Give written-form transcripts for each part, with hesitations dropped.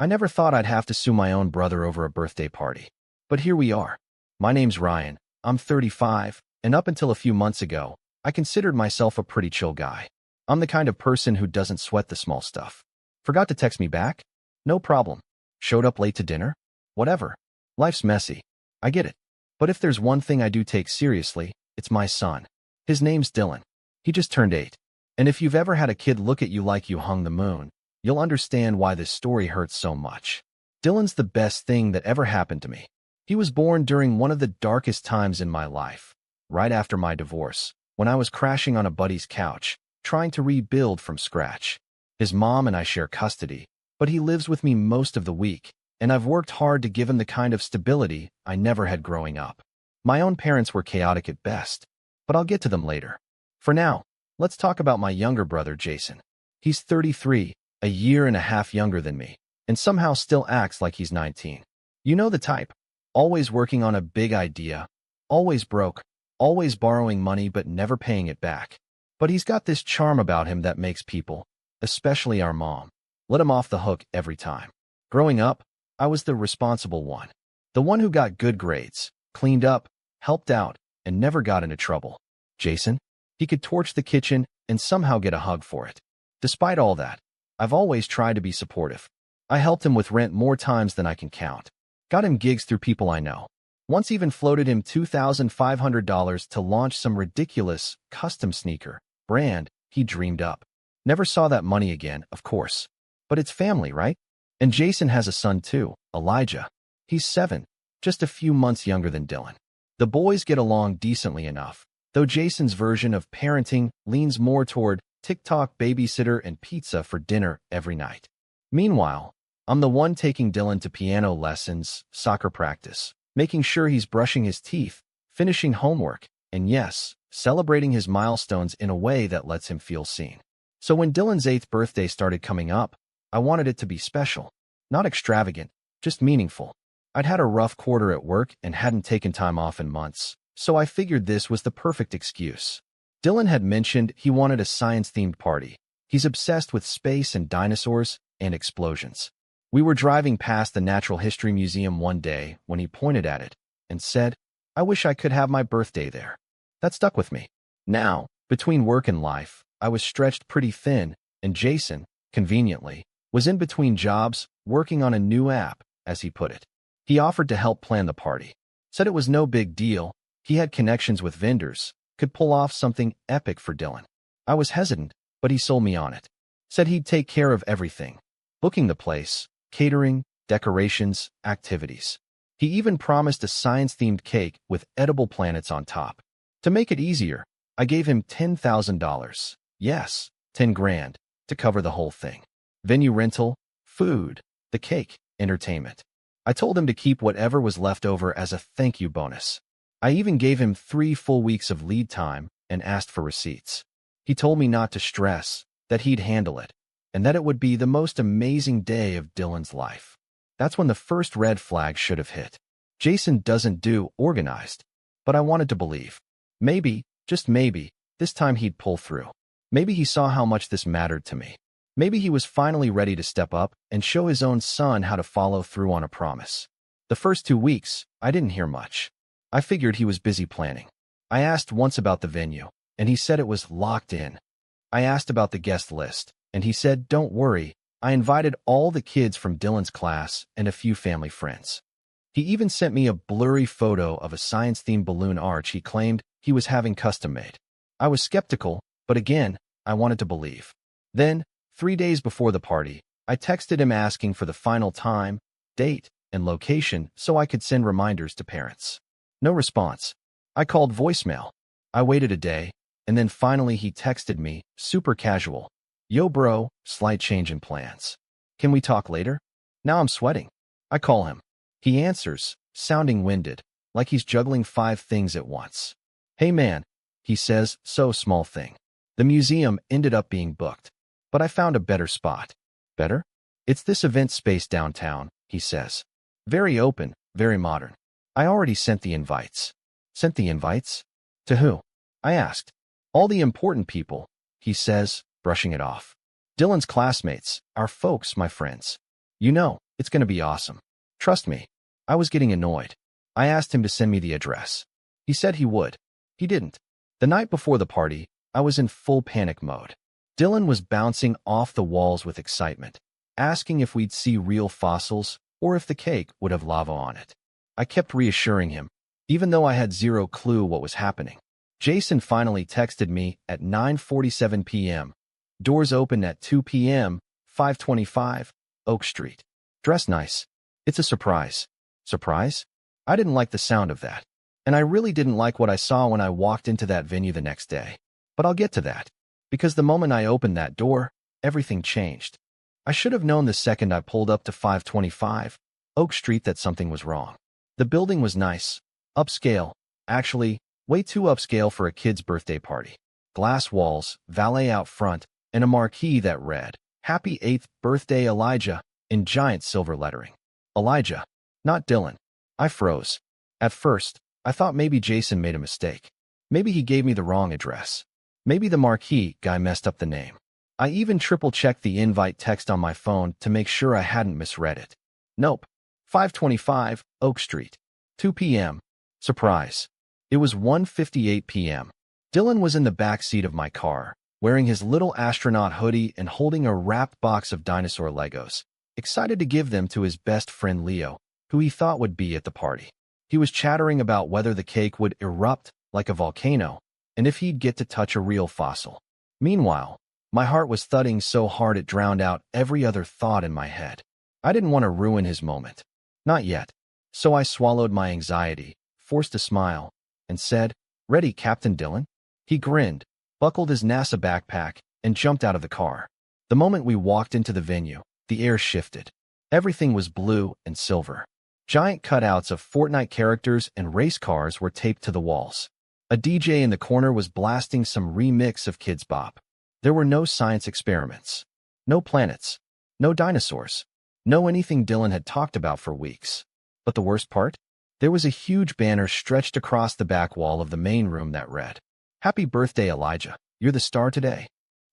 I never thought I'd have to sue my own brother over a birthday party. But here we are. My name's Ryan, I'm 35, and up until a few months ago, I considered myself a pretty chill guy. I'm the kind of person who doesn't sweat the small stuff. Forgot to text me back? No problem. Showed up late to dinner? Whatever. Life's messy. I get it. But if there's one thing I do take seriously, it's my son. His name's Dylan. He just turned 8. And if you've ever had a kid look at you like you hung the moon, you'll understand why this story hurts so much. Dylan's the best thing that ever happened to me. He was born during one of the darkest times in my life, right after my divorce, when I was crashing on a buddy's couch, trying to rebuild from scratch. His mom and I share custody, but he lives with me most of the week, and I've worked hard to give him the kind of stability I never had growing up. My own parents were chaotic at best, but I'll get to them later. For now, let's talk about my younger brother, Jason. He's 33, a year and a half younger than me, and somehow still acts like he's 19. You know the type. Always working on a big idea, always broke, always borrowing money but never paying it back. But he's got this charm about him that makes people, especially our mom, let him off the hook every time. Growing up, I was the responsible one. The one who got good grades, cleaned up, helped out, and never got into trouble. Jason? He could torch the kitchen and somehow get a hug for it. Despite all that, I've always tried to be supportive. I helped him with rent more times than I can count. Got him gigs through people I know. Once even floated him $2,500 to launch some ridiculous custom sneaker brand he dreamed up. Never saw that money again, of course. But it's family, right? And Jason has a son too, Elijah. He's 7, just a few months younger than Dylan. The boys get along decently enough, though Jason's version of parenting leans more toward TikTok, babysitter, and pizza for dinner every night. Meanwhile, I'm the one taking Dylan to piano lessons, soccer practice, making sure he's brushing his teeth, finishing homework, and yes, celebrating his milestones in a way that lets him feel seen. So when Dylan's 8th birthday started coming up, I wanted it to be special. Not extravagant, just meaningful. I'd had a rough quarter at work and hadn't taken time off in months, so I figured this was the perfect excuse. Dylan had mentioned he wanted a science-themed party. He's obsessed with space and dinosaurs and explosions. We were driving past the Natural History Museum one day when he pointed at it and said, "I wish I could have my birthday there." That stuck with me. Now, between work and life, I was stretched pretty thin, and Jason, conveniently, was in between jobs, working on a new app, as he put it. He offered to help plan the party. Said it was no big deal. He had connections with vendors, could pull off something epic for Dylan. I was hesitant, but he sold me on it. Said he'd take care of everything. Booking the place, catering, decorations, activities. He even promised a science-themed cake with edible planets on top. To make it easier, I gave him $10,000. Yes, 10 grand, to cover the whole thing. Venue rental, food, the cake, entertainment. I told him to keep whatever was left over as a thank you bonus. I even gave him 3 full weeks of lead time and asked for receipts. He told me not to stress, that he'd handle it, and that it would be the most amazing day of Dylan's life. That's when the first red flag should have hit. Jason doesn't do organized, but I wanted to believe. Maybe, just maybe, this time he'd pull through. Maybe he saw how much this mattered to me. Maybe he was finally ready to step up and show his own son how to follow through on a promise. The first 2 weeks, I didn't hear much. I figured he was busy planning. I asked once about the venue, and he said it was locked in. I asked about the guest list, and he said, "Don't worry, I invited all the kids from Dylan's class and a few family friends." He even sent me a blurry photo of a science-themed balloon arch he claimed he was having custom-made. I was skeptical, but again, I wanted to believe. Then, 3 days before the party, I texted him asking for the final time, date, and location so I could send reminders to parents. No response. I called voicemail. I waited a day, and then finally he texted me, super casual. "Yo bro, slight change in plans. Can we talk later?" Now I'm sweating. I call him. He answers, sounding winded, like he's juggling 5 things at once. "Hey man," he says, "so small thing. The museum ended up being booked, but I found a better spot." Better? "It's this event space downtown," he says. Very open, very modern. I already sent the invites. Sent the invites? To who? I asked. "All the important people," he says, brushing it off. "Dylan's classmates, our folks, my friends. You know, It's gonna be awesome. Trust me. I was getting annoyed. I asked him to send me the address. He said he would. He didn't. The night before the party, I was in full panic mode. Dylan was bouncing off the walls with excitement, asking if we'd see real fossils or if the cake would have lava on it. I kept reassuring him, even though I had zero clue what was happening. Jason finally texted me at 9:47 p.m. Doors open at 2 p.m., 525 Oak Street. Dress nice. It's a surprise. Surprise? I didn't like the sound of that. And I really didn't like what I saw when I walked into that venue the next day. But I'll get to that. Because the moment I opened that door, everything changed. I should have known the second I pulled up to 525 Oak Street that something was wrong. The building was nice. Upscale. Actually, way too upscale for a kid's birthday party. Glass walls, valet out front, and a marquee that read, "Happy 8th Birthday Elijah," in giant silver lettering. Elijah, not Dylan. I froze. At first, I thought maybe Jason made a mistake. Maybe he gave me the wrong address. Maybe the marquee guy messed up the name. I even triple-checked the invite text on my phone to make sure I hadn't misread it. Nope. 525 Oak Street. 2 p.m. Surprise. It was 1:58 p.m. Dylan was in the back seat of my car, wearing his little astronaut hoodie and holding a wrapped box of dinosaur Legos, excited to give them to his best friend Leo, who he thought would be at the party. He was chattering about whether the cake would erupt like a volcano and if he'd get to touch a real fossil. Meanwhile, my heart was thudding so hard it drowned out every other thought in my head. I didn't want to ruin his moment. Not yet. So I swallowed my anxiety, forced a smile, and said, "Ready, Captain Dylan?" He grinned, buckled his NASA backpack, and jumped out of the car. The moment we walked into the venue, the air shifted. Everything was blue and silver. Giant cutouts of Fortnite characters and race cars were taped to the walls. A DJ in the corner was blasting some remix of Kids Bop. There were no science experiments. No planets. No dinosaurs. No anything Dylan had talked about for weeks. But the worst part? There was a huge banner stretched across the back wall of the main room that read, "Happy birthday, Elijah. You're the star today."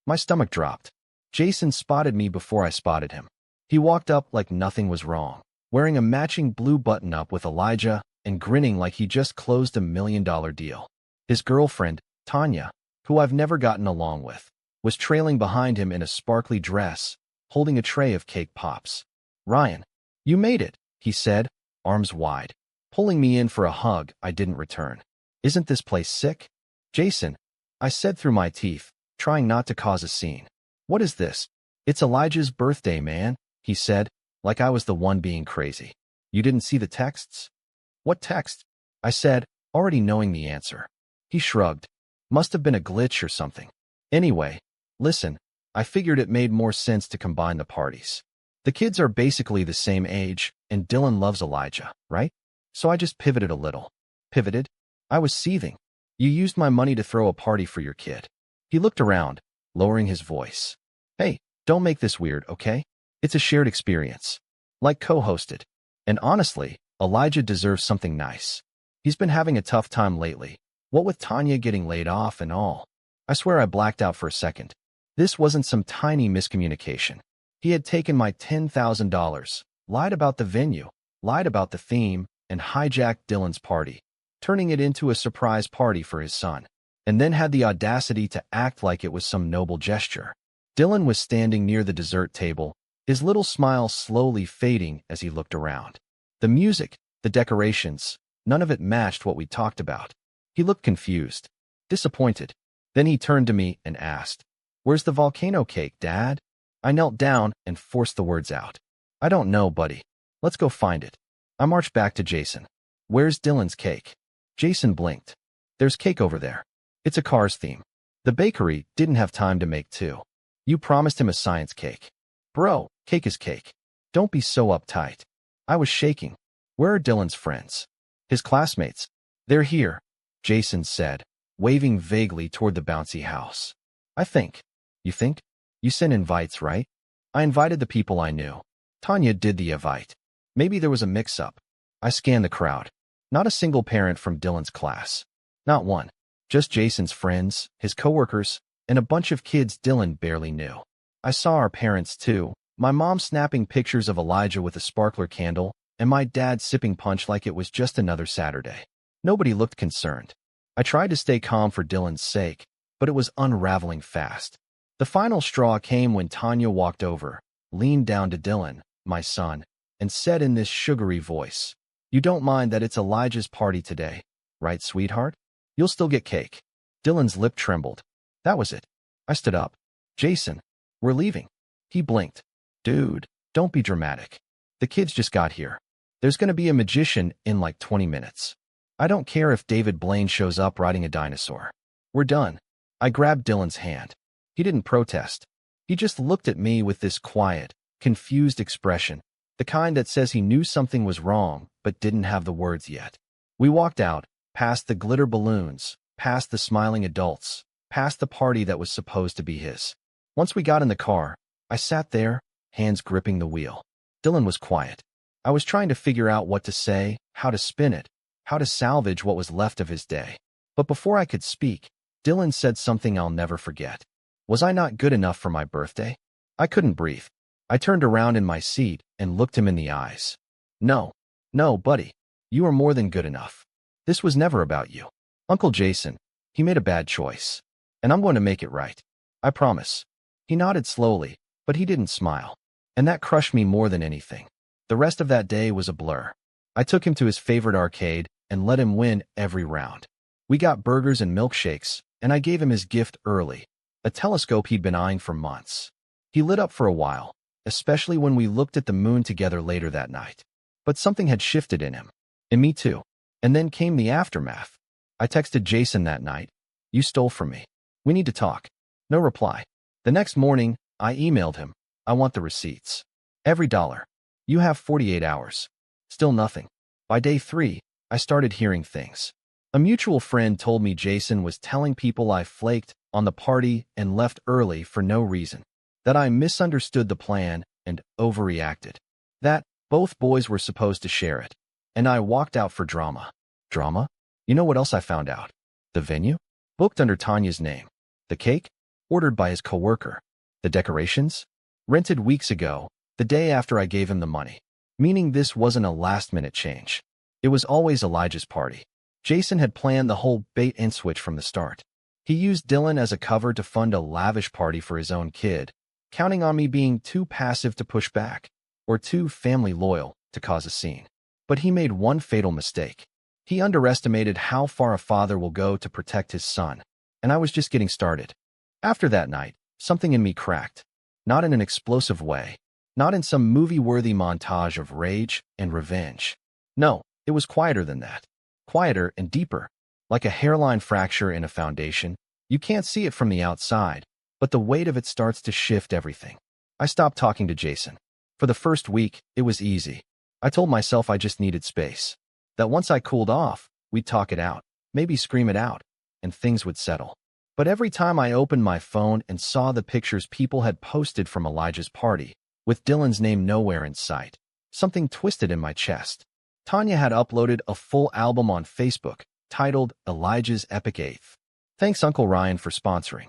My stomach dropped. Jason spotted me before I spotted him. He walked up like nothing was wrong, wearing a matching blue button-up with Elijah and grinning like he just closed a $1 million deal. His girlfriend, Tanya, who I've never gotten along with, was trailing behind him in a sparkly dress, holding a tray of cake pops. "Ryan, you made it," he said, arms wide, pulling me in for a hug I didn't return. "Isn't this place sick?" "Jason," I said through my teeth, trying not to cause a scene. "What is this?" "It's Elijah's birthday, man," he said, like I was the one being crazy. "You didn't see the texts?" "What text?" I said, already knowing the answer. He shrugged. Must have been a glitch or something. "Anyway, listen, I figured it made more sense to combine the parties. The kids are basically the same age, and Dylan loves Elijah, right? So I just pivoted a little." "Pivoted?" I was seething. "You used my money to throw a party for your kid." He looked around, lowering his voice. "Hey, don't make this weird, okay? It's a shared experience. Like co-hosted. And honestly, Elijah deserves something nice. He's been having a tough time lately, what with Tanya getting laid off and all." I swear I blacked out for a second. This wasn't some tiny miscommunication. He had taken my $10,000, lied about the venue, lied about the theme, and hijacked Dylan's party, turning it into a surprise party for his son, and then had the audacity to act like it was some noble gesture. Dylan was standing near the dessert table, his little smile slowly fading as he looked around. The music, the decorations, none of it matched what we talked about. He looked confused, disappointed. Then he turned to me and asked, "Where's the volcano cake, Dad?" I knelt down and forced the words out. "I don't know, buddy. Let's go find it." I marched back to Jason. "Where's Dylan's cake?" Jason blinked. "There's cake over there. It's a Cars theme. The bakery didn't have time to make two. You promised him a science cake." "Bro, cake is cake. Don't be so uptight." I was shaking. "Where are Dylan's friends?" "His classmates." "They're here," Jason said, waving vaguely toward the bouncy house. "I think." "You think? You sent invites, right?" "I invited the people I knew. Tanya did the invite. Maybe there was a mix-up." I scanned the crowd. Not a single parent from Dylan's class. Not one. Just Jason's friends, his coworkers, and a bunch of kids Dylan barely knew. I saw our parents too, My mom snapping pictures of Elijah with a sparkler candle, and my dad sipping punch like it was just another Saturday. Nobody looked concerned. I tried to stay calm for Dylan's sake, but it was unraveling fast. The final straw came when Tanya walked over, leaned down to Dylan, my son, and said in this sugary voice, "You don't mind that it's Elijah's party today, right, sweetheart? You'll still get cake." Dylan's lip trembled. That was it. I stood up. "Jason, we're leaving." He blinked. "Dude, don't be dramatic. The kids just got here. There's going to be a magician in like 20 minutes. I don't care if David Blaine shows up riding a dinosaur. We're done." I grabbed Dylan's hand. He didn't protest. He just looked at me with this quiet, confused expression, the kind that says he knew something was wrong but didn't have the words yet. We walked out, past the glitter balloons, past the smiling adults, past the party that was supposed to be his. Once we got in the car, I sat there, hands gripping the wheel. Dylan was quiet. I was trying to figure out what to say, how to spin it, how to salvage what was left of his day. But before I could speak, Dylan said something I'll never forget. Was I not good enough for my birthday? I couldn't breathe. I turned around in my seat and looked him in the eyes. No, buddy. You are more than good enough. This was never about you. Uncle Jason, he made a bad choice. And I'm going to make it right. I promise. He nodded slowly, but he didn't smile. And that crushed me more than anything. The rest of that day was a blur. I took him to his favorite arcade and let him win every round. We got burgers and milkshakes, and I gave him his gift early, a telescope he'd been eyeing for months. He lit up for a while, especially when we looked at the moon together later that night. But something had shifted in him. And me too. And then came the aftermath. I texted Jason that night. "You stole from me. We need to talk." No reply. The next morning, I emailed him. "I want the receipts. Every dollar. You have 48 hours. Still nothing. By day 3, I started hearing things. A mutual friend told me Jason was telling people I flaked on the party and left early for no reason, that I misunderstood the plan and overreacted, that both boys were supposed to share it, and I walked out for drama. Drama? You know what else I found out? The venue? Booked under Tanya's name. The cake? Ordered by his coworker. The decorations? Rented weeks ago, the day after I gave him the money. Meaning this wasn't a last-minute change. It was always Elijah's party. Jason had planned the whole bait and switch from the start. He used Dylan as a cover to fund a lavish party for his own kid, counting on me being too passive to push back, or too family loyal to cause a scene. But he made one fatal mistake. He underestimated how far a father will go to protect his son, and I was just getting started. After that night, something in me cracked. Not in an explosive way, not in some movie-worthy montage of rage and revenge. No, it was quieter than that. Quieter and deeper. Like a hairline fracture in a foundation. You can't see it from the outside, but the weight of it starts to shift everything. I stopped talking to Jason. For the first week, it was easy. I told myself I just needed space. That once I cooled off, we'd talk it out, maybe scream it out, and things would settle. But every time I opened my phone and saw the pictures people had posted from Elijah's party, with Dylan's name nowhere in sight, something twisted in my chest. Tanya had uploaded a full album on Facebook, titled Elijah's Epic Eighth. Thanks Uncle Ryan for sponsoring.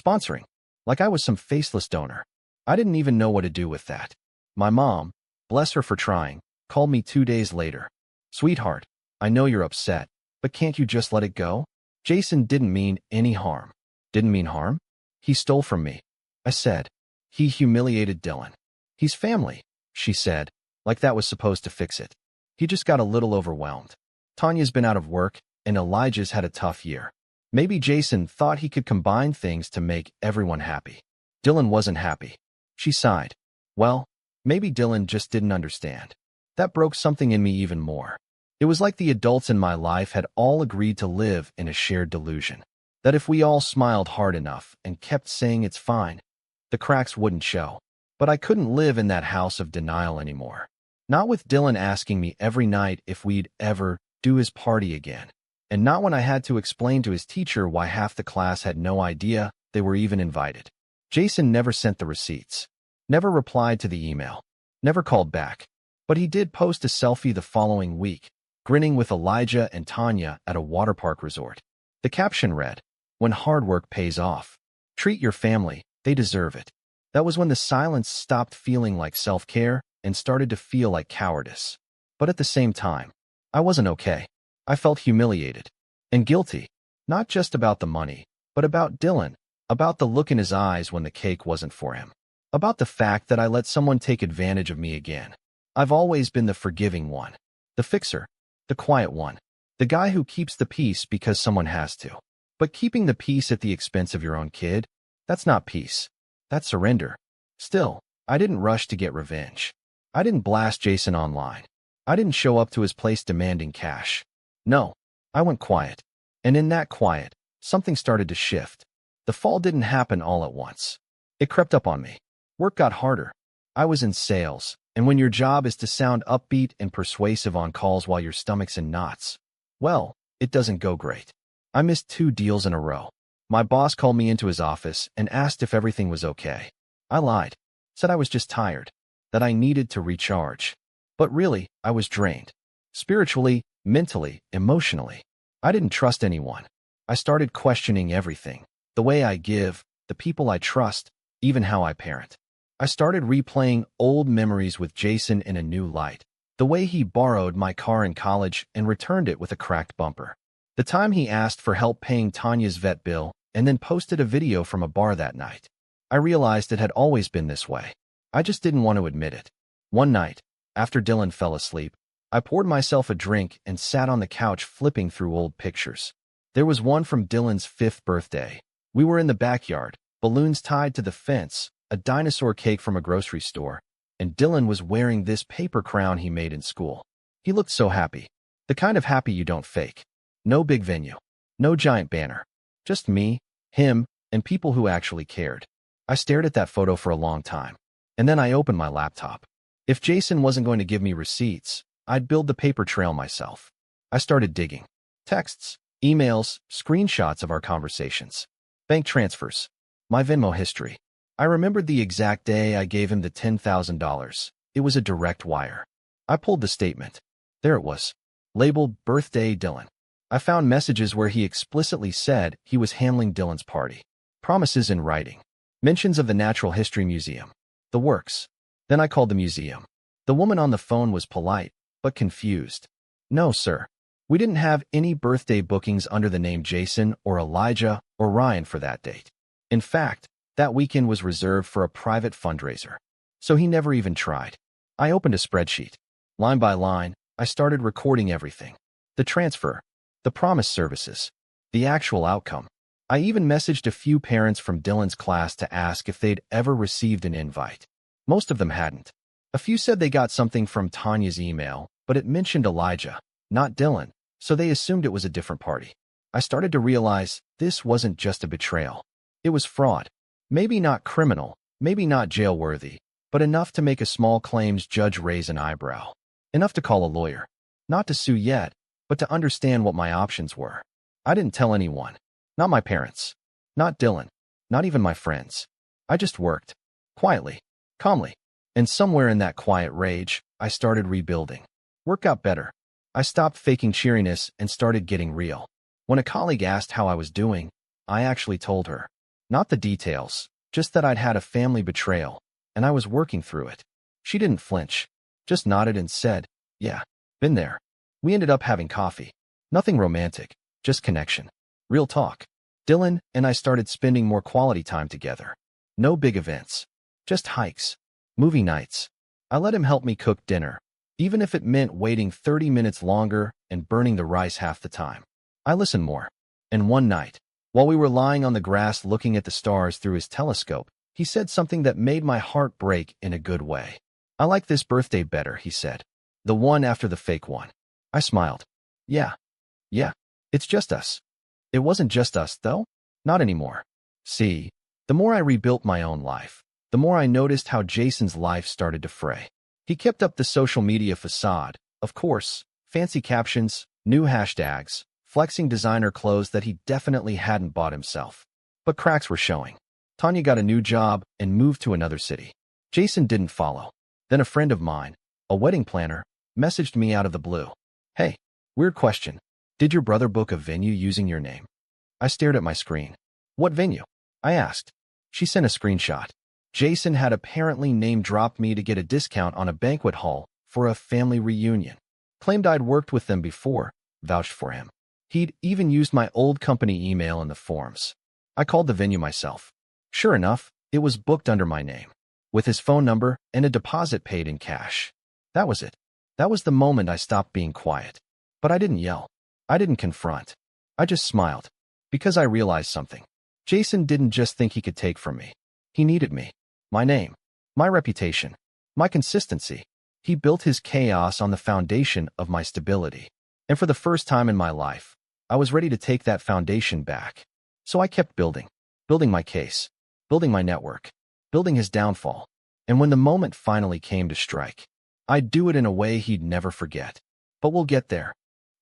Sponsoring? Like I was some faceless donor. I didn't even know what to do with that. My mom, bless her for trying, called me 2 days later. "Sweetheart, I know you're upset, but can't you just let it go? Jason didn't mean any harm." "Didn't mean harm? He stole from me," I said. "He humiliated Dylan." "He's family," she said, like that was supposed to fix it. "He just got a little overwhelmed. Tanya's been out of work, and Elijah's had a tough year. Maybe Jason thought he could combine things to make everyone happy. Dylan wasn't happy." She sighed. "Well, maybe Dylan just didn't understand." That broke something in me even more. It was like the adults in my life had all agreed to live in a shared delusion. That if we all smiled hard enough and kept saying it's fine, the cracks wouldn't show. But I couldn't live in that house of denial anymore. Not with Dylan asking me every night if we'd ever do his party again. And not when I had to explain to his teacher why half the class had no idea they were even invited. Jason never sent the receipts. Never replied to the email. Never called back. But he did post a selfie the following week, grinning with Elijah and Tanya at a water park resort. The caption read, "When hard work pays off. Treat your family, they deserve it." That was when the silence stopped feeling like self-care and started to feel like cowardice. But at the same time, I wasn't okay. I felt humiliated and guilty, not just about the money, but about Dylan, about the look in his eyes when the cake wasn't for him, about the fact that I let someone take advantage of me again. I've always been the forgiving one, the fixer, the quiet one, the guy who keeps the peace because someone has to. But keeping the peace at the expense of your own kid, that's not peace. That's surrender. Still, I didn't rush to get revenge. I didn't blast Jason online. I didn't show up to his place demanding cash. No, I went quiet. And in that quiet, something started to shift. The fall didn't happen all at once. It crept up on me. Work got harder. I was in sales, and when your job is to sound upbeat and persuasive on calls while your stomach's in knots, well, it doesn't go great. I missed 2 deals in a row. My boss called me into his office and asked if everything was okay. I lied, said I was just tired, that I needed to recharge. But really, I was drained. Spiritually, mentally, emotionally. I didn't trust anyone. I started questioning everything. The way I give, the people I trust, even how I parent. I started replaying old memories with Jason in a new light. The way he borrowed my car in college and returned it with a cracked bumper. The time he asked for help paying Tanya's vet bill and then posted a video from a bar that night. I realized it had always been this way. I just didn't want to admit it. One night, after Dylan fell asleep, I poured myself a drink and sat on the couch flipping through old pictures. There was one from Dylan's 5th birthday. We were in the backyard, balloons tied to the fence, a dinosaur cake from a grocery store, and Dylan was wearing this paper crown he made in school. He looked so happy. The kind of happy you don't fake. No big venue. No giant banner. Just me, him, and people who actually cared. I stared at that photo for a long time. And then I opened my laptop. If Jason wasn't going to give me receipts, I'd build the paper trail myself. I started digging. Texts, emails, screenshots of our conversations. Bank transfers. My Venmo history. I remembered the exact day I gave him the $10,000. It was a direct wire. I pulled the statement. There it was. Labeled Birthday Dylan. I found messages where he explicitly said he was handling Dylan's party. Promises in writing. Mentions of the Natural History Museum. The works. Then I called the museum. The woman on the phone was polite, but confused. No, sir. We didn't have any birthday bookings under the name Jason or Elijah or Ryan for that date. In fact, that weekend was reserved for a private fundraiser. So he never even tried. I opened a spreadsheet. Line by line, I started recording everything. The transfer. The promised services. The actual outcome. I even messaged a few parents from Dylan's class to ask if they'd ever received an invite. Most of them hadn't. A few said they got something from Tanya's email, but it mentioned Elijah, not Dylan, so they assumed it was a different party. I started to realize this wasn't just a betrayal. It was fraud. Maybe not criminal, maybe not jail-worthy, but enough to make a small claims judge raise an eyebrow. Enough to call a lawyer. Not to sue yet, but to understand what my options were. I didn't tell anyone. Not my parents. Not Dylan. Not even my friends. I just worked. Quietly. Calmly. And somewhere in that quiet rage, I started rebuilding. Work got better. I stopped faking cheeriness and started getting real. When a colleague asked how I was doing, I actually told her. Not the details, just that I'd had a family betrayal, and I was working through it. She didn't flinch. Just nodded and said, yeah, been there. We ended up having coffee. Nothing romantic, just connection. Real talk. Dylan and I started spending more quality time together. No big events. Just hikes. Movie nights. I let him help me cook dinner, even if it meant waiting 30 minutes longer and burning the rice half the time. I listened more. And one night, while we were lying on the grass looking at the stars through his telescope, he said something that made my heart break in a good way. I like this birthday better, he said. The one after the fake one. I smiled. Yeah. It's just us. It wasn't just us, though. Not anymore. See, the more I rebuilt my own life, the more I noticed how Jason's life started to fray. He kept up the social media facade, of course, fancy captions, new hashtags, flexing designer clothes that he definitely hadn't bought himself. But cracks were showing. Tanya got a new job and moved to another city. Jason didn't follow. Then a friend of mine, a wedding planner, messaged me out of the blue. Hey, weird question. Did your brother book a venue using your name? I stared at my screen. What venue? I asked. She sent a screenshot. Jason had apparently name-dropped me to get a discount on a banquet hall for a family reunion. Claimed I'd worked with them before, vouched for him. He'd even used my old company email in the forms. I called the venue myself. Sure enough, it was booked under my name, with his phone number and a deposit paid in cash. That was it. That was the moment I stopped being quiet. But I didn't yell. I didn't confront. I just smiled, because I realized something. Jason didn't just think he could take from me. He needed me. My name. My reputation. My consistency. He built his chaos on the foundation of my stability. And for the first time in my life, I was ready to take that foundation back. So I kept building. Building my case. Building my network. Building his downfall. And when the moment finally came to strike, I'd do it in a way he'd never forget. But we'll get there.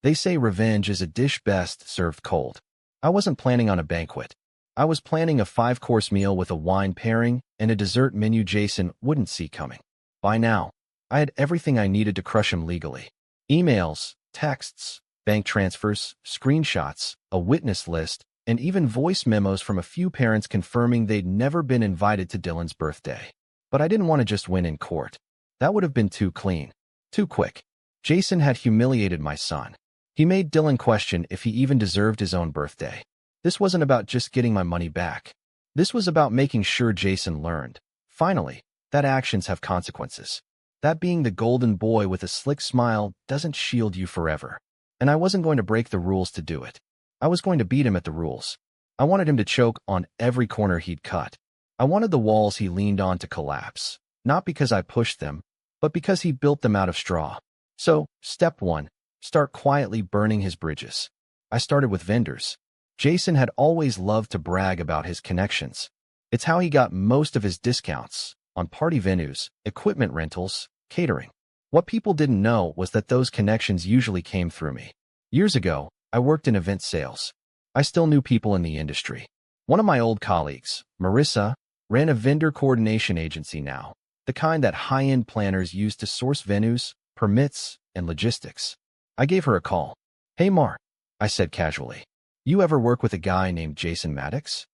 They say revenge is a dish best served cold. I wasn't planning on a banquet. I was planning a 5-course meal with a wine pairing and a dessert menu Jason wouldn't see coming. By now, I had everything I needed to crush him legally. Emails, texts, bank transfers, screenshots, a witness list, and even voice memos from a few parents confirming they'd never been invited to Dylan's birthday. But I didn't want to just win in court. That would have been too clean, too quick. Jason had humiliated my son. He made Dylan question if he even deserved his own birthday. This wasn't about just getting my money back. This was about making sure Jason learned, finally, that actions have consequences. That being the golden boy with a slick smile doesn't shield you forever. And I wasn't going to break the rules to do it. I was going to beat him at the rules. I wanted him to choke on every corner he'd cut. I wanted the walls he leaned on to collapse, not because I pushed them, but because he built them out of straw. So, step 1, start quietly burning his bridges. I started with vendors. Jason had always loved to brag about his connections. It's how he got most of his discounts on party venues, equipment rentals, catering. What people didn't know was that those connections usually came through me. Years ago, I worked in event sales. I still knew people in the industry. One of my old colleagues, Marissa, ran a vendor coordination agency now, the kind that high-end planners use to source venues, permits, and logistics. I gave her a call. "Hey Mar," I said casually. "You ever work with a guy named Jason Maddox?"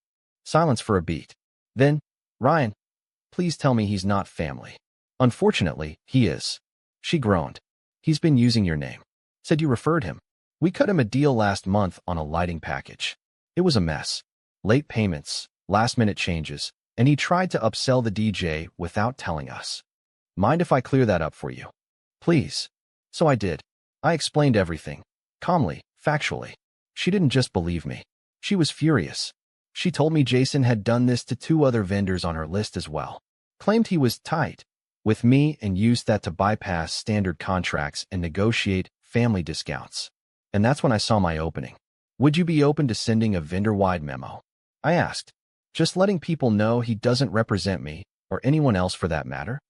Silence for a beat. Then, "Ryan, please tell me he's not family." "Unfortunately, he is." She groaned. "He's been using your name. Said you referred him. We cut him a deal last month on a lighting package. It was a mess. Late payments, last-minute changes, and he tried to upsell the DJ without telling us. Mind if I clear that up for you?" "Please." So I did. I explained everything, calmly, factually. She didn't just believe me. She was furious. She told me Jason had done this to 2 other vendors on her list as well. Claimed he was tight with me and used that to bypass standard contracts and negotiate family discounts. And that's when I saw my opening. "Would you be open to sending a vendor-wide memo?" I asked. "Just letting people know he doesn't represent me, or anyone else for that matter?"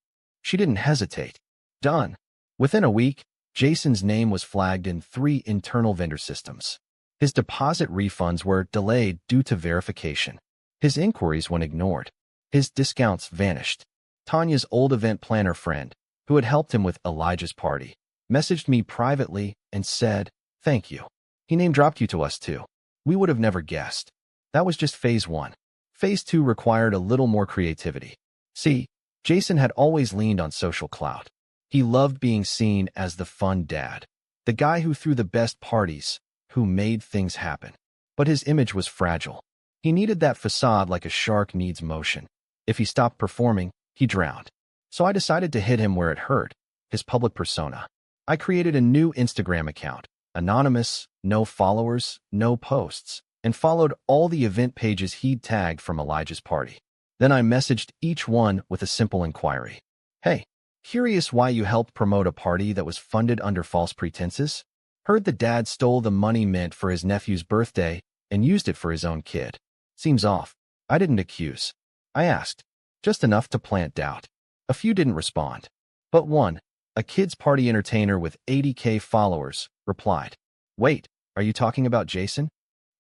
She didn't hesitate. Done. Within a week, Jason's name was flagged in 3 internal vendor systems. His deposit refunds were delayed due to verification. His inquiries went ignored. His discounts vanished. Tanya's old event planner friend, who had helped him with Elijah's party, messaged me privately and said, "Thank you. He name-dropped you to us too. We would have never guessed." That was just phase 1. Phase 2 required a little more creativity. See, Jason had always leaned on social clout. He loved being seen as the fun dad, the guy who threw the best parties, who made things happen. But his image was fragile. He needed that facade like a shark needs motion. If he stopped performing, he drowned. So I decided to hit him where it hurt, his public persona. I created a new Instagram account, anonymous, no followers, no posts, and followed all the event pages he'd tagged from Elijah's party. Then I messaged each one with a simple inquiry. "Hey, curious why you helped promote a party that was funded under false pretenses? Heard the dad stole the money meant for his nephew's birthday and used it for his own kid. Seems off." I didn't accuse. I asked, just enough to plant doubt. A few didn't respond. But one, a kids' party entertainer with 80K followers, replied, "Wait, are you talking about Jason?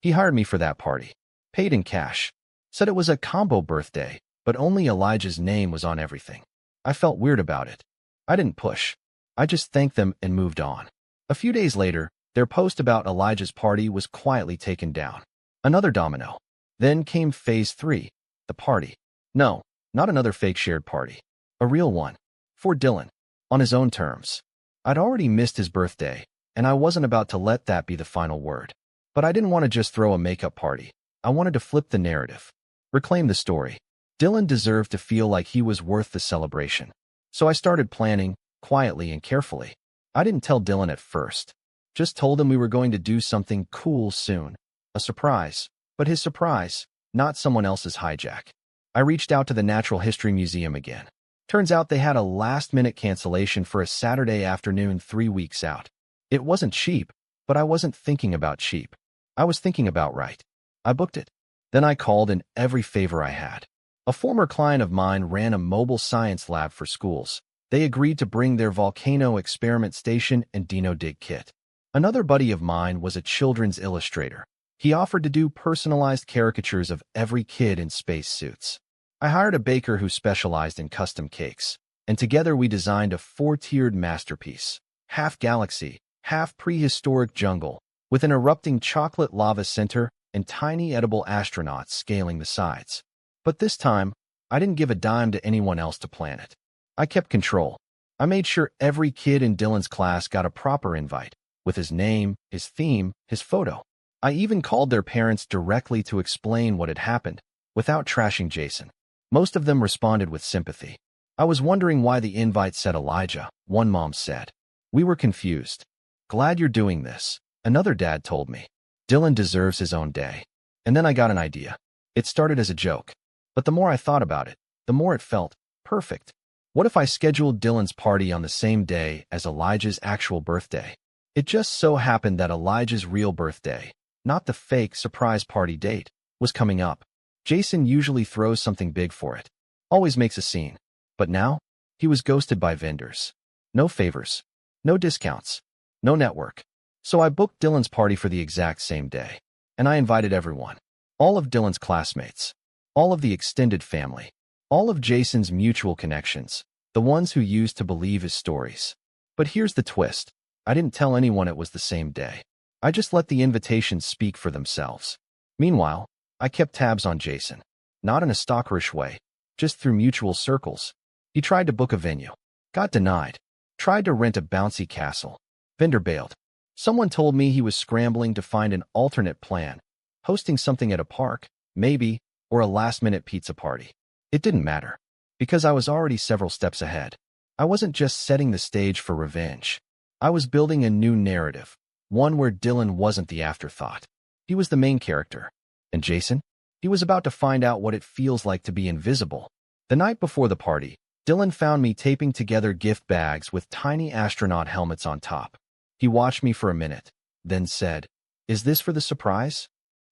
He hired me for that party. Paid in cash. Said it was a combo birthday, but only Elijah's name was on everything." I felt weird about it. I didn't push. I just thanked them and moved on. A few days later, their post about Elijah's party was quietly taken down. Another domino. Then came phase 3, the party. No, Not another fake shared party. A real one. For Dylan. On his own terms. I'd already missed his birthday, and I wasn't about to let that be the final word. But I didn't want to just throw a makeup party. I wanted to flip the narrative. Reclaim the story. Dylan deserved to feel like he was worth the celebration. So I started planning, quietly and carefully. I didn't tell Dylan at first. Just told him we were going to do something cool soon. A surprise. But his surprise, not someone else's hijack. I reached out to the Natural History Museum again. Turns out they had a last-minute cancellation for a Saturday afternoon 3 weeks out. It wasn't cheap, but I wasn't thinking about cheap. I was thinking about right. I booked it. Then I called in every favor I had. A former client of mine ran a mobile science lab for schools. They agreed to bring their volcano experiment station and Dino Dig kit. Another buddy of mine was a children's illustrator. He offered to do personalized caricatures of every kid in spacesuits. I hired a baker who specialized in custom cakes, and together we designed a 4-tiered masterpiece, half galaxy, half prehistoric jungle, with an erupting chocolate lava center and tiny edible astronauts scaling the sides. But this time, I didn't give a dime to anyone else to plan it. I kept control. I made sure every kid in Dylan's class got a proper invite, with his name, his theme, his photo. I even called their parents directly to explain what had happened, without trashing Jason. Most of them responded with sympathy. I was wondering why the invite said Elijah, one mom said. We were confused. Glad you're doing this, another dad told me. Dylan deserves his own day. And then I got an idea. It started as a joke. But the more I thought about it, the more it felt perfect. What if I scheduled Dylan's party on the same day as Elijah's actual birthday? It just so happened that Elijah's real birthday, not the fake surprise party date, was coming up. Jason usually throws something big for it. Always makes a scene. But now, he was ghosted by vendors. No favors. No discounts. No network. So I booked Dylan's party for the exact same day. And I invited everyone. All of Dylan's classmates. All of the extended family. All of Jason's mutual connections. The ones who used to believe his stories. But here's the twist. I didn't tell anyone it was the same day. I just let the invitations speak for themselves. Meanwhile, I kept tabs on Jason. Not in a stalkerish way. Just through mutual circles. He tried to book a venue. Got denied. Tried to rent a bouncy castle. Vendor bailed. Someone told me he was scrambling to find an alternate plan. Hosting something at a park, maybe, or a last-minute pizza party. It didn't matter. Because I was already several steps ahead. I wasn't just setting the stage for revenge. I was building a new narrative. One where Dylan wasn't the afterthought. He was the main character. And Jason? He was about to find out what it feels like to be invisible. The night before the party, Dylan found me taping together gift bags with tiny astronaut helmets on top. He watched me for a minute, then said, "Is this for the surprise?"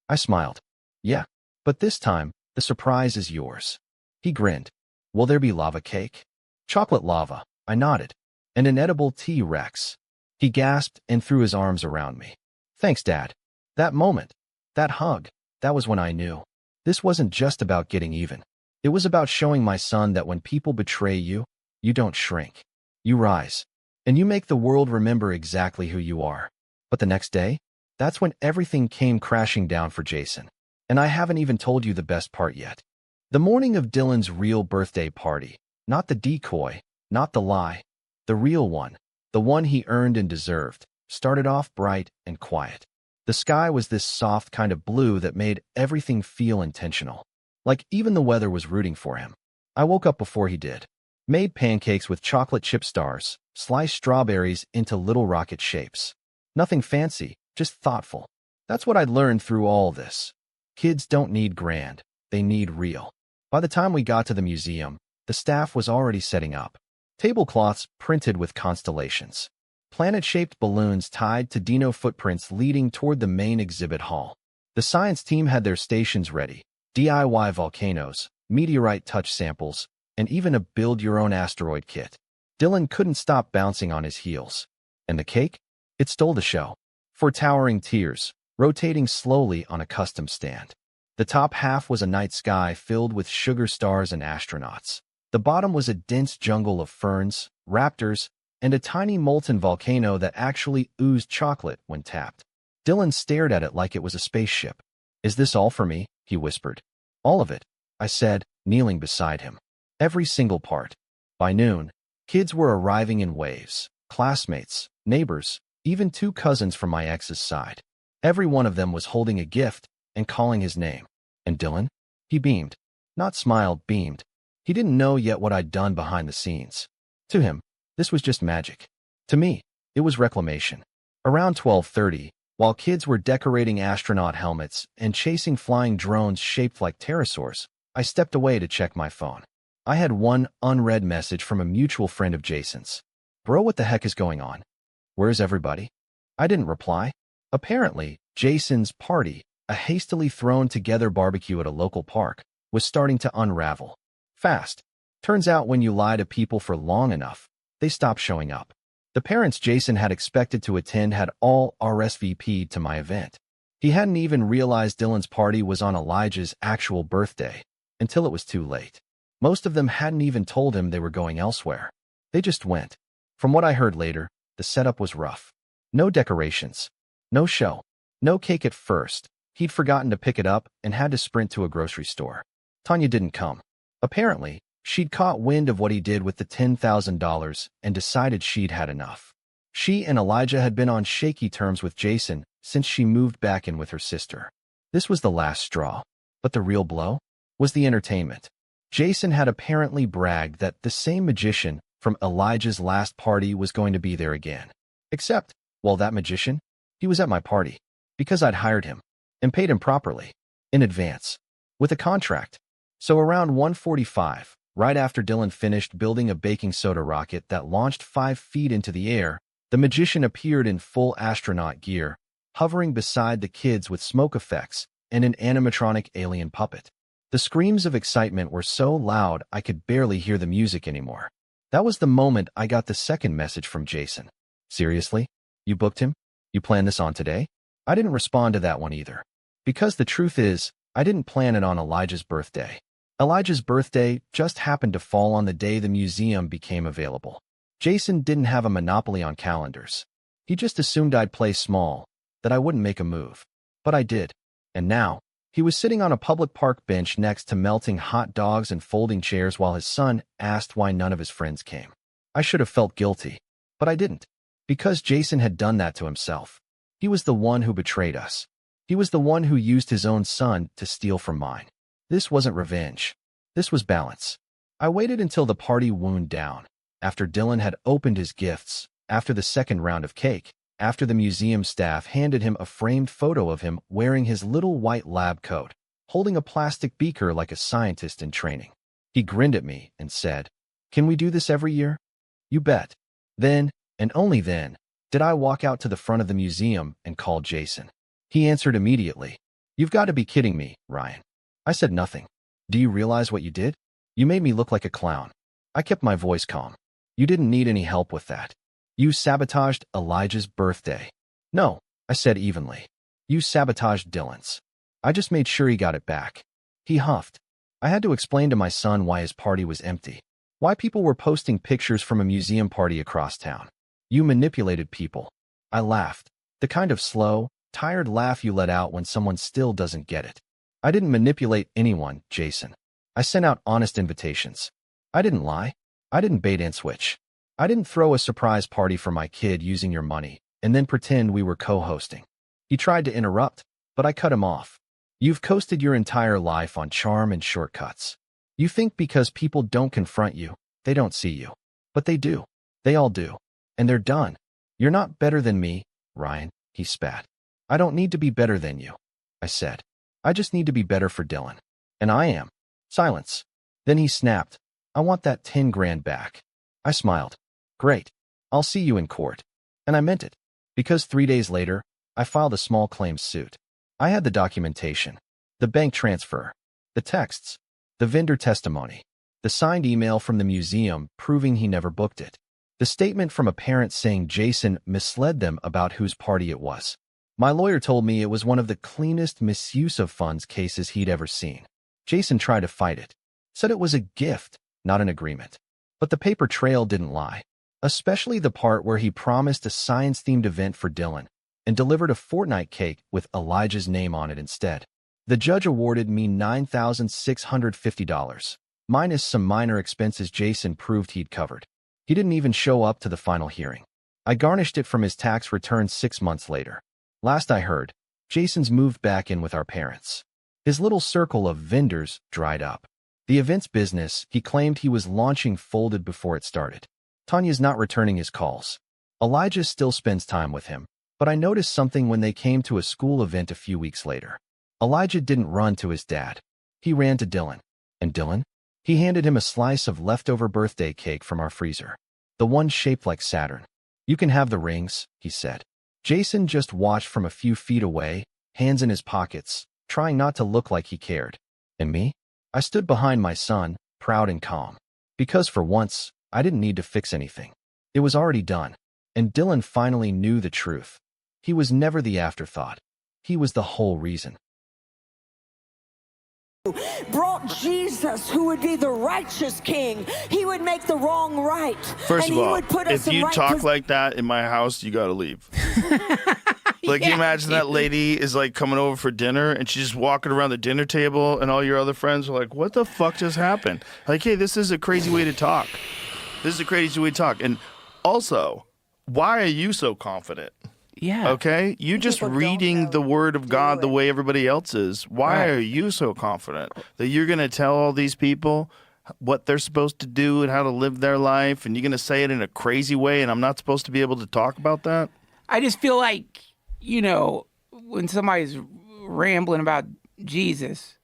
I smiled. "Yeah, but this time, the surprise is yours." He grinned. "Will there be lava cake?" "Chocolate lava," I nodded. "And an edible T-Rex." He gasped and threw his arms around me. "Thanks, Dad." That moment, that hug, that was when I knew. This wasn't just about getting even. It was about showing my son that when people betray you, you don't shrink. You rise. And you make the world remember exactly who you are. But the next day, that's when everything came crashing down for Jason. And I haven't even told you the best part yet. The morning of Dylan's real birthday party, not the decoy, not the lie, the real one, the one he earned and deserved, started off bright and quiet. The sky was this soft kind of blue that made everything feel intentional. Like even the weather was rooting for him. I woke up before he did. Made pancakes with chocolate chip stars, sliced strawberries into little rocket shapes. Nothing fancy, just thoughtful. That's what I'd learned through all this. Kids don't need grand, they need real. By the time we got to the museum, the staff was already setting up. Tablecloths printed with constellations. Planet-shaped balloons tied to dino footprints leading toward the main exhibit hall. The science team had their stations ready. DIY volcanoes, meteorite touch samples, and even a build-your-own asteroid kit. Dylan couldn't stop bouncing on his heels. And the cake? It stole the show. 4 towering tiers, rotating slowly on a custom stand. The top half was a night sky filled with sugar stars and astronauts. The bottom was a dense jungle of ferns, raptors, and a tiny molten volcano that actually oozed chocolate when tapped. Dylan stared at it like it was a spaceship. "Is this all for me?" he whispered. "All of it," I said, kneeling beside him. Every single part. By noon, kids were arriving in waves. Classmates, neighbors, even 2 cousins from my ex's side. Every one of them was holding a gift and calling his name. And Dylan? He beamed. Not smiled, beamed. He didn't know yet what I'd done behind the scenes. To him, this was just magic. To me, it was reclamation. Around 12:30, while kids were decorating astronaut helmets and chasing flying drones shaped like pterosaurs, I stepped away to check my phone. I had one unread message from a mutual friend of Jason's. Bro, what the heck is going on? Where's everybody? I didn't reply. Apparently, Jason's party, a hastily thrown together barbecue at a local park, was starting to unravel. Fast. Turns out when you lie to people for long enough, they stop showing up. The parents Jason had expected to attend had all RSVP'd to my event. He hadn't even realized Dylan's party was on Elijah's actual birthday until it was too late. Most of them hadn't even told him they were going elsewhere. They just went. From what I heard later, the setup was rough. No decorations. No show. No cake at first. He'd forgotten to pick it up and had to sprint to a grocery store. Tanya didn't come. Apparently, she'd caught wind of what he did with the $10,000 and decided she'd had enough. She and Elijah had been on shaky terms with Jason since she moved back in with her sister. This was the last straw. But the real blow was the entertainment. Jason had apparently bragged that the same magician from Elijah's last party was going to be there again. Except, well, that magician, he was at my party because I'd hired him and paid him properly, in advance, with a contract. So around 1:45, right after Dylan finished building a baking soda rocket that launched 5 feet into the air, the magician appeared in full astronaut gear, hovering beside the kids with smoke effects and an animatronic alien puppet. The screams of excitement were so loud I could barely hear the music anymore. That was the moment I got the second message from Jason. Seriously? You booked him? You planned this on today? I didn't respond to that one either. Because the truth is, I didn't plan it on Elijah's birthday. Elijah's birthday just happened to fall on the day the museum became available. Jason didn't have a monopoly on calendars. He just assumed I'd play small, that I wouldn't make a move. But I did. And now, he was sitting on a public park bench next to melting hot dogs and folding chairs while his son asked why none of his friends came. I should have felt guilty, but I didn't. Because Jason had done that to himself. He was the one who betrayed us. He was the one who used his own son to steal from mine. This wasn't revenge. This was balance. I waited until the party wound down, after Dylan had opened his gifts, after the second round of cake, after the museum staff handed him a framed photo of him wearing his little white lab coat, holding a plastic beaker like a scientist in training. He grinned at me and said, "Can we do this every year?" "You bet." Then, and only then, did I walk out to the front of the museum and call Jason. He answered immediately. "You've got to be kidding me, Ryan." I said nothing. "Do you realize what you did? You made me look like a clown." I kept my voice calm. "You didn't need any help with that. You sabotaged Elijah's birthday." "No," I said evenly. "You sabotaged Dylan's. I just made sure he got it back." He huffed. I had to explain to my son why his party was empty. Why people were posting pictures from a museum party across town. "You manipulated people." I laughed. The kind of slow, tired laugh you let out when someone still doesn't get it. "I didn't manipulate anyone, Jason. I sent out honest invitations. I didn't lie. I didn't bait and switch. I didn't throw a surprise party for my kid using your money and then pretend we were co-hosting." He tried to interrupt, but I cut him off. "You've coasted your entire life on charm and shortcuts. You think because people don't confront you, they don't see you. But they do. They all do. And they're done. You're not better than me, Ryan," he spat. "I don't need to be better than you," I said. "I just need to be better for Dylan. And I am." Silence. Then he snapped, "I want that 10 grand back." I smiled. "Great. I'll see you in court." And I meant it. Because 3 days later, I filed a small claims suit. I had the documentation, the bank transfer, the texts, the vendor testimony, the signed email from the museum proving he never booked it, the statement from a parent saying Jason misled them about whose party it was. My lawyer told me it was one of the cleanest misuse of funds cases he'd ever seen. Jason tried to fight it, said it was a gift, not an agreement. But the paper trail didn't lie, especially the part where he promised a science-themed event for Dylan and delivered a Fortnite cake with Elijah's name on it instead. The judge awarded me $9,650. minus some minor expenses Jason proved he'd covered. He didn't even show up to the final hearing. I garnished it from his tax return 6 months later. Last I heard, Jason's moved back in with our parents. His little circle of vendors dried up. The events business he claimed he was launching folded before it started. Tanya's not returning his calls. Elijah still spends time with him, but I noticed something when they came to a school event a few weeks later. Elijah didn't run to his dad. He ran to Dylan. And Dylan? He handed him a slice of leftover birthday cake from our freezer. The one shaped like Saturn. You can have the rings, he said. Jason just watched from a few feet away, hands in his pockets, trying not to look like he cared. And me? I stood behind my son, proud and calm. Because for once, I didn't need to fix anything. It was already done. And Dylan finally knew the truth. He was never the afterthought. He was the whole reason. Brought Jesus, who would be the righteous king. He would make the wrong right. First of all, put us if you right talk like that in my house, you gotta leave. Like, Yeah, you imagine that lady is like coming over for dinner and she's just walking around the dinner table and all your other friends are like, what the fuck just happened? Like, hey, this is a crazy way to talk. This is a crazy way to talk. And also, why are you so confident? Yeah. Okay? You just People don't reading know. the word of God the it. way everybody else is. Why Right. are you so confident that you're going to tell all these people what they're supposed to do and how to live their life, and you're going to say it in a crazy way, and I'm not supposed to be able to talk about that? I just feel like, you know, when somebody's rambling about Jesus,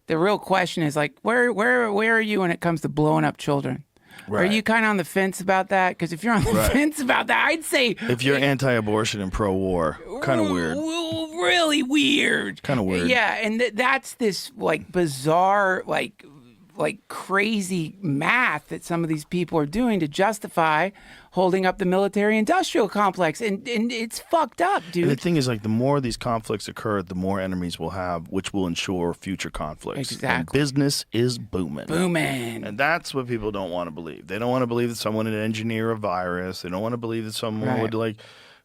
the real question is like, where are you when it comes to blowing up children? Are Right. you kind of on the fence about that? Because if you're on the fence about that, I'd say If you're anti-abortion and pro-war, kind of weird. Really weird. Kind of weird. Yeah, and that's this like bizarre, like crazy math that some of these people are doing to justify holding up the military-industrial complex, and it's fucked up, dude. And the thing is, like, the more these conflicts occur, the more enemies we'll have, which will ensure future conflicts. Exactly. And business is booming. Booming. And that's what people don't want to believe. They don't want to believe that someone would engineer a virus. They don't want to believe that someone Right. would, like,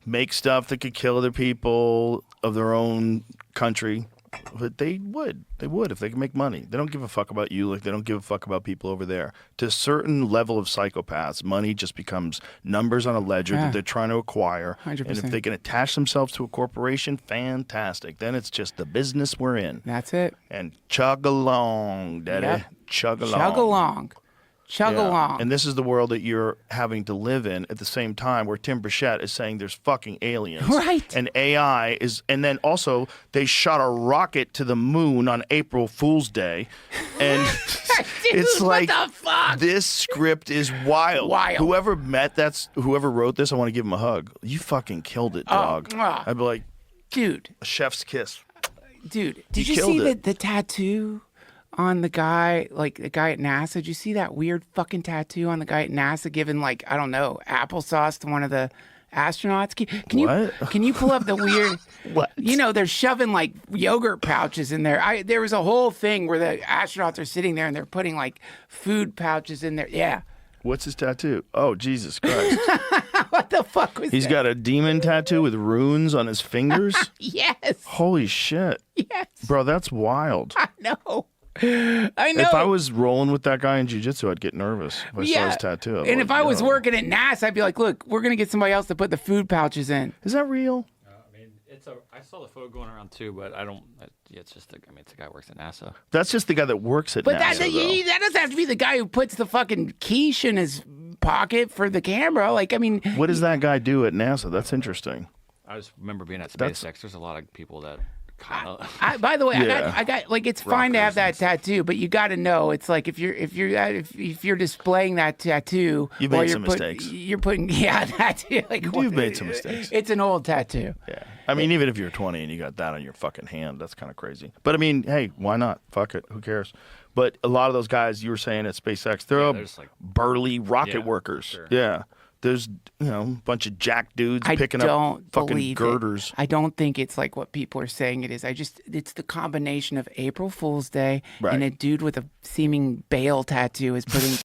make stuff that could kill other people of their own country. But they would. They would if they could make money. They don't give a fuck about you like they don't give a fuck about people over there. To a certain level of psychopaths, money just becomes numbers on a ledger that they're trying to acquire. 100%. And if they can attach themselves to a corporation, fantastic. Then it's just the business we're in. That's it. And chug along, daddy. Yep. Chug along. Chug along. Chug Yeah. along. And this is the world that you're having to live in at the same time, where Tim Burchett is saying there's fucking aliens. Right. And AI is, and then also they shot a rocket to the moon on April Fool's Day. And Dude, it's like, what the fuck? this script is wild. Wild. Whoever wrote this, I want to give him a hug. You fucking killed it, dog. mwah. I'd be like, Dude, a chef's kiss. did you killed see it. the tattoo on the guy, like the guy at NASA? Did you see that weird fucking tattoo on the guy at NASA giving, like, I don't know, applesauce to one of the astronauts? Can you pull up the weird? What? You know, they're shoving like yogurt pouches in there. There was a whole thing where the astronauts are sitting there and they're putting like food pouches in there. Yeah. What's his tattoo? Oh, Jesus Christ. What the fuck was He's that? got a demon tattoo with runes on his fingers. Yes. Holy shit. Yes. Bro, that's wild. I know. I know. If I was rolling with that guy in jiu-jitsu, I'd get nervous if I saw his tattoo. I'd be And like, if I was yo. working at NASA, I'd be like, look, we're going to get somebody else to put the food pouches in. Is that real? I mean, I saw the photo going around too, but I don't. It's just. It's a guy who works at NASA. That's just the guy that works at But NASA, though. that doesn't have to be the guy who puts the fucking quiche in his pocket for the camera. Like, I mean, What does that guy do at NASA? That's interesting. I just remember being at That's- SpaceX. There's a lot of people that kind of. by the way, Yeah. I got like, it's fine to have that Rockers and tattoo, but you got to know it's like if you're displaying that tattoo, You've while made you're some mistakes. You're putting that like You've made some mistakes. It's an old tattoo. Yeah. I mean, even if you're 20 and you got that on your fucking hand, that's kind of crazy. But I mean, hey, why not? Fuck it. Who cares? But a lot of those guys you were saying at SpaceX, they're they're just like- burly rocket Yeah, workers. sure. Yeah. There's, a bunch of jack dudes I picking don't up fucking believe girders. It. I don't think it's like what people are saying it is. It's the combination of April Fool's Day Right. and a dude with a seeming Bale tattoo is putting